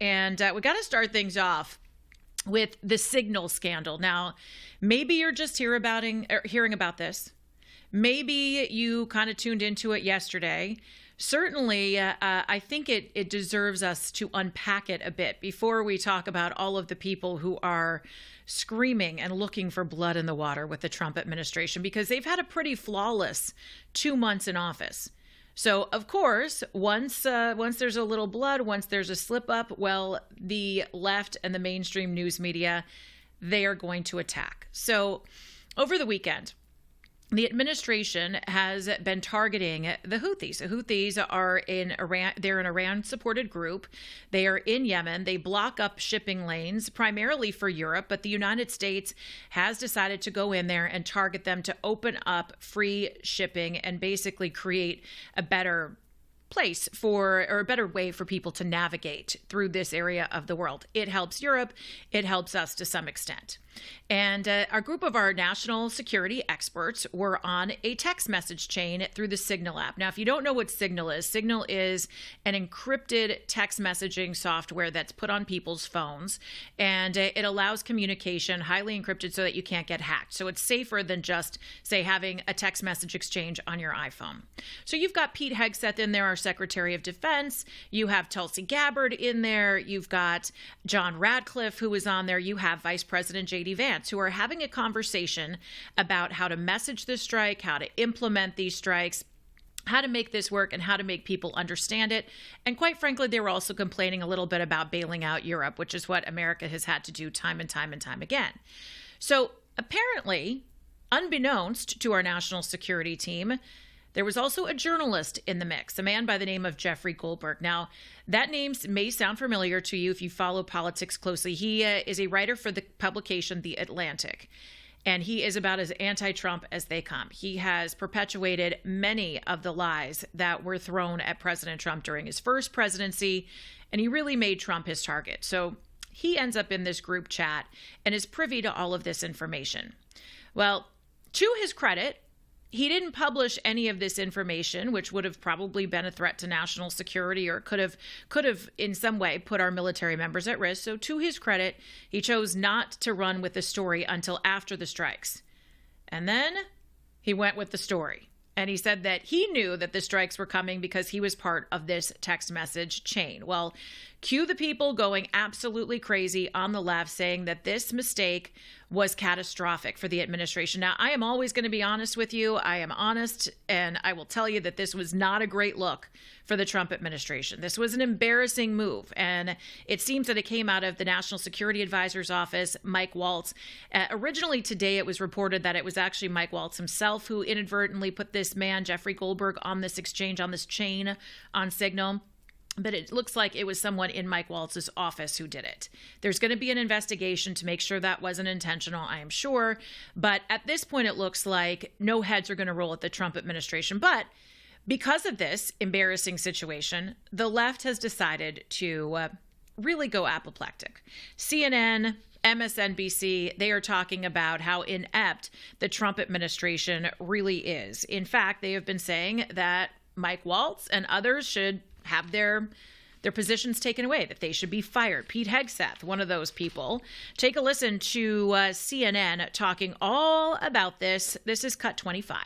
And we got to start things off with the Signal scandal. Now, maybe you're just hearing about this. Maybe you kind of tuned into it yesterday. Certainly, I think it deserves us to unpack it a bit before we talk about all of the people who are screaming and looking for blood in the water with the Trump administration, because they've had a pretty flawless 2 months in office. So, of course, once there's a little blood, once there's a slip up, well, the left and the mainstream news media, they are going to attack. So over the weekend, the administration has been targeting the Houthis. The Houthis are in Iran. They're an Iran-supported group. They are in Yemen. They block up shipping lanes, primarily for Europe, but the United States has decided to go in there and target them to open up free shipping and basically create a better place or a better way for people to navigate through this area of the world. It helps Europe. It helps us to some extent. And a group of our national security experts were on a text message chain through the Signal app. Now, if you don't know what Signal is an encrypted text messaging software that's put on people's phones, and it allows communication highly encrypted so that you can't get hacked. So it's safer than just, say, having a text message exchange on your iPhone. So you've got Pete Hegseth in there, our Secretary of Defense. You have Tulsi Gabbard in there. You've got John Radcliffe, who is on there. You have Vice President J.D. Vance, who are having a conversation about how to message the strike, how to implement these strikes, how to make this work, and how to make people understand it. And quite frankly, they were also complaining a little bit about bailing out Europe, which is what America has had to do time and time and time again. So apparently, unbeknownst to our national security team, there was also a journalist in the mix, a man by the name of Jeffrey Goldberg. Now, that name may sound familiar to you if you follow politics closely. He is a writer for the publication The Atlantic, and he is about as anti-Trump as they come. He has perpetuated many of the lies that were thrown at President Trump during his first presidency, and he really made Trump his target. So he ends up in this group chat and is privy to all of this information. Well, to his credit, he didn't publish any of this information, which would have probably been a threat to national security or could have in some way put our military members at risk. So to his credit, he chose not to run with the story until after the strikes. And then he went with the story. And he said that he knew that the strikes were coming because he was part of this text message chain. Well, cue the people going absolutely crazy on the left saying that this mistake was catastrophic for the administration. Now, I am always going to be honest with you. I am honest, and I will tell you that this was not a great look for the Trump administration. This was an embarrassing move, and it seems that it came out of the National Security Advisor's office, Mike Waltz. Originally today, it was reported that it was actually Mike Waltz himself who inadvertently put this man, Jeffrey Goldberg, on this exchange, on this chain on Signal. But it looks like it was someone in Mike Waltz's office who did it. There's going to be an investigation to make sure that wasn't intentional, I am sure. But at this point, it looks like no heads are going to roll at the Trump administration. But because of this embarrassing situation, the left has decided to really go apoplectic. CNN, MSNBC, they are talking about how inept the Trump administration really is. In fact, they have been saying that Mike Waltz and others should have their positions taken away, that they should be fired. Pete Hegseth, one of those people. Take a listen to CNN talking all about this. This is Cut 25.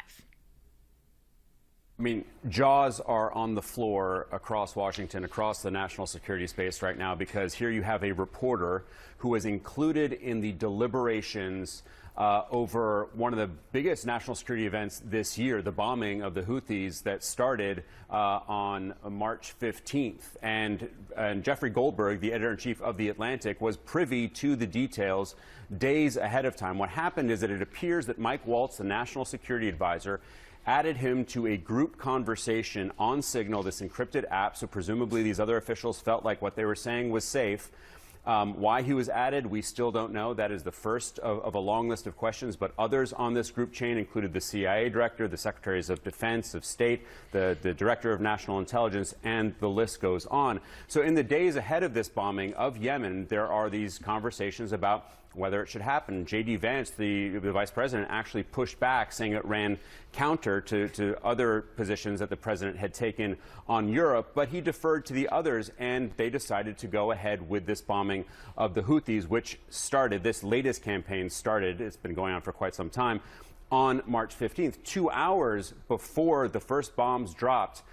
I mean, jaws are on the floor across Washington, across the national security space right now, because here you have a reporter who was included in the deliberations over one of the biggest national security events this year, the bombing of the Houthis that started on March 15th. And Jeffrey Goldberg, the editor-in-chief of The Atlantic, was privy to the details days ahead of time. What happened is that it appears that Mike Waltz, the national security advisor, added him to a group conversation on Signal, this encrypted app, so presumably these other officials felt like what they were saying was safe. Why he was added, we still don't know. That is the first of a long list of questions, but others on this group chain included the CIA director, the secretaries of defense, of state, the director of national intelligence, and the list goes on. So in the days ahead of this bombing of Yemen, there are these conversations about whether it should happen. J.D. Vance, the vice president, actually pushed back, saying it ran counter to other positions that the president had taken on Europe, but he deferred to the others, and they decided to go ahead with this bombing of the Houthis, which started, this latest campaign started, it's been going on for quite some time, on March 15th. 2 hours before the first bombs dropped,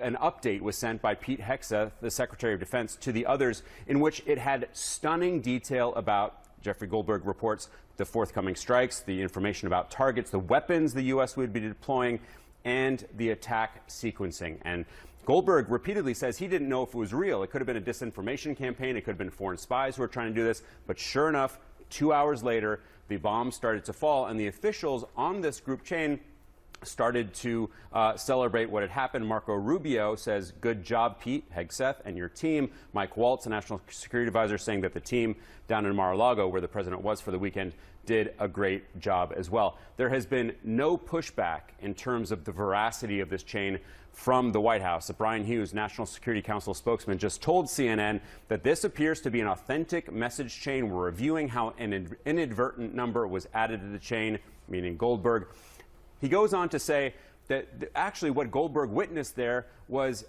an update was sent by Pete Hegseth, the Secretary of Defense, to the others, in which it had stunning detail about, Jeffrey Goldberg reports, the forthcoming strikes, the information about targets, the weapons the U.S. would be deploying, and the attack sequencing. And Goldberg repeatedly says he didn't know if it was real. It could have been a disinformation campaign. It could have been foreign spies who were trying to do this. But sure enough, 2 hours later, the bombs started to fall, and the officials on this group chain started to celebrate what had happened. Marco Rubio says, "Good job, Pete Hegseth and your team." Mike Waltz, a national security advisor, saying that the team down in Mar-a-Lago, where the president was for the weekend, did a great job as well. There has been no pushback in terms of the veracity of this chain from the White House. Brian Hughes, National Security Council spokesman, just told CNN that this appears to be an authentic message chain. We're reviewing how an inadvertent number was added to the chain, meaning Goldberg. He goes on to say that actually what Goldberg witnessed there was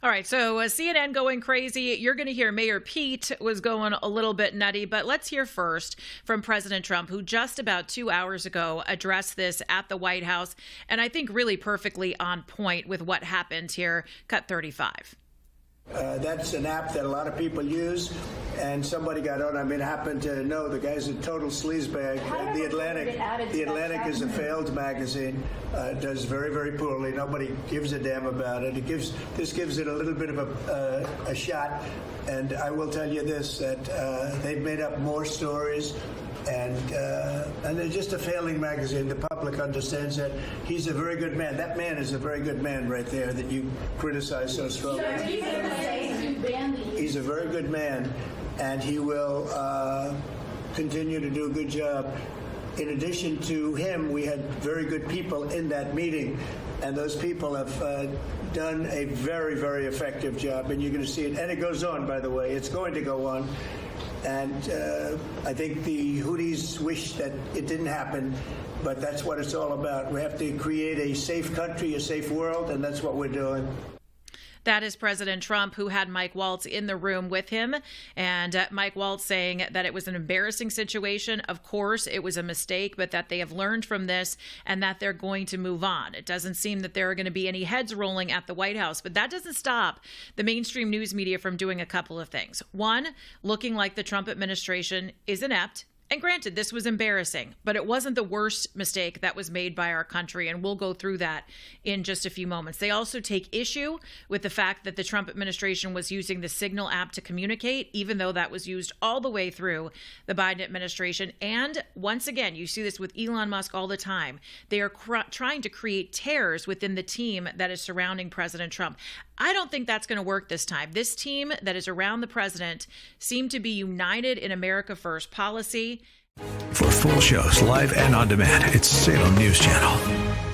All right, so CNN going crazy. You're going to hear Mayor Pete was going a little bit nutty, but let's hear first from President Trump, who just about 2 hours ago addressed this at the White House, and I think really perfectly on point with what happened here. Cut 35. That's an app that a lot of people use, and somebody got on. I mean, happened to know the guy's a total sleazebag. The Atlantic is a failed magazine. Does very, very poorly. Nobody gives a damn about it. This gives it a little bit of a shot. And I will tell you this: that they've made up more stories. And they're just a failing magazine. The public understands that. He's a very good man. That man is a very good man right there that you criticize so strongly. He's a very good man, and he will continue to do a good job. In addition to him, we had very good people in that meeting, and those people have done a very, very effective job, and you're going to see it. And it goes on, by the way. It's going to go on. And I think the Houthis wish that it didn't happen, but that's what it's all about. We have to create a safe country, a safe world, and that's what we're doing. That is President Trump, who had Mike Waltz in the room with him. And Mike Waltz saying that it was an embarrassing situation. Of course, it was a mistake, but that they have learned from this and that they're going to move on. It doesn't seem that there are going to be any heads rolling at the White House, but that doesn't stop the mainstream news media from doing a couple of things. One, looking like the Trump administration is inept. And granted, this was embarrassing, but it wasn't the worst mistake that was made by our country, and we'll go through that in just a few moments. They also take issue with the fact that the Trump administration was using the Signal app to communicate, even though that was used all the way through the Biden administration. And once again, you see this with Elon Musk all the time. They are trying to create tears within the team that is surrounding President Trump. I don't think that's going to work this time. This team that is around the president seemed to be united in America First policy. For full shows, live and on demand, it's Salem News Channel.